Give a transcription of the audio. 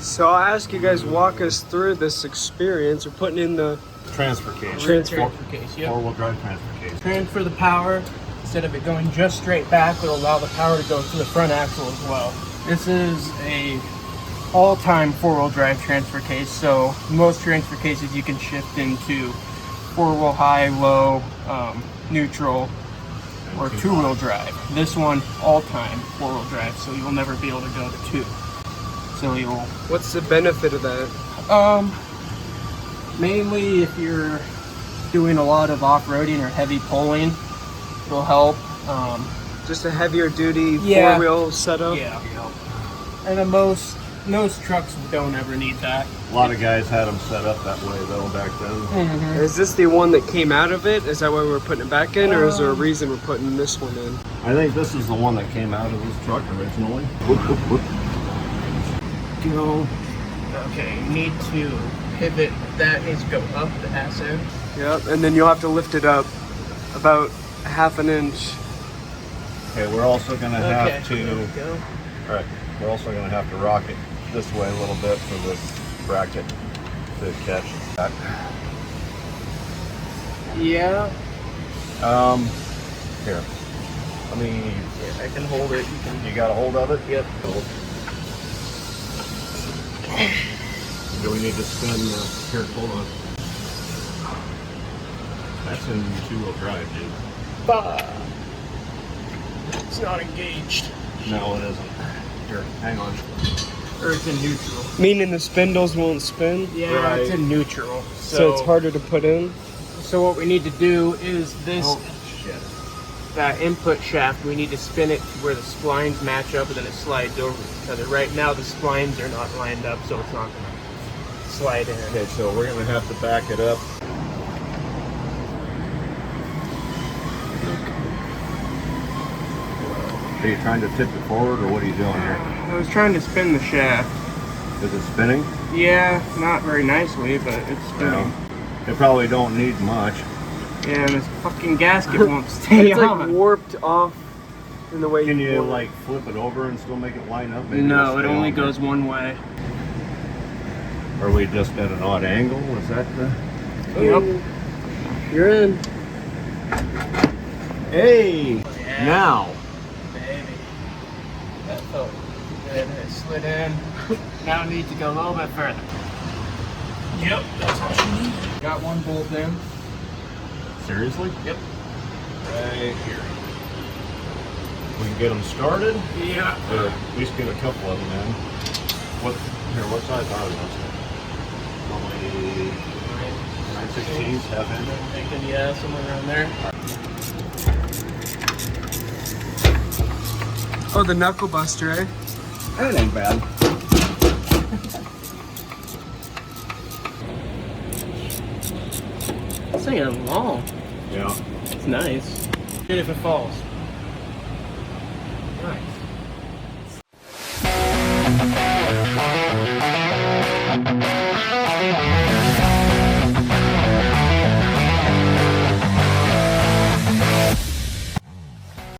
So I'll ask you guys, walk us through this experience. We're putting in the transfer case. Transfer case, yep. Four-wheel drive transfer case. Transfer the power. Instead of it going just straight back, it'll allow the power to go to the front axle as well. This is a all-time four-wheel drive transfer case. So most transfer cases you can shift into four-wheel high, low, neutral, or two-wheel drive. This one, all-time four-wheel drive, so you'll never be able to go to two. So you'll... What's the benefit of that? Mainly if you're doing a lot of off-roading or heavy pulling, it'll help. Just a heavier duty Yeah. four-wheel setup? Yeah. And then most trucks don't ever need that. A lot of guys had them set up that way though back then. Is this the one that came out of it? Is that why we're putting it back in, or is there a reason we're putting this one in? I think this is the one that came out of this truck originally. Whoop, whoop, whoop. Go. Okay, you need to pivot. That needs to go up the ass end. Yep, and then you'll have to lift it up about half an inch. Okay, we're also going to have to... There we go. All right, we're also going to have to rock it this way a little bit for this bracket to catch that. Yeah. Here. Let me... I can hold it. You got a hold of it? Yep. Do we need to spin? Here, hold on. That's in two-wheel drive, dude. It's not engaged. No, it isn't. Here, hang on. Or it's in neutral. Meaning the spindles won't spin? Yeah, Right. it's in neutral. So it's harder to put in? So what we need to do is this, Oh, shit. that input shaft, we need to spin it to where the splines match up and then it slides over each other. Right now the splines are not lined up, so it's not going to slide in. Okay, so we're going to have to back it up. Are you trying to tip it forward, or what are you doing here? I was trying to spin the shaft. Is it spinning? Yeah, not very nicely, but it's spinning. It probably don't need much. Yeah, and this fucking gasket won't stay It's on. like warped off in the way Can you want it. like flip it over and still make it line up? Maybe No, it'll it stay only on there. goes one way. Are we just at an odd angle? Was that the... Yep. You're in. Hey! Yeah. Now! Baby. That felt good. It slid in. Now it needs to go a little bit further. Yep, that's all she needs. Got one bolt in. Seriously? Yep. Right here. We can get them started, Yeah. or at least get a couple of them in. What size are those? Only 9/16, half inch. I'm thinking, yeah, somewhere around there. Oh, the knuckle buster, eh? That ain't bad. This thing is long. Yeah. It's nice. Good if it falls.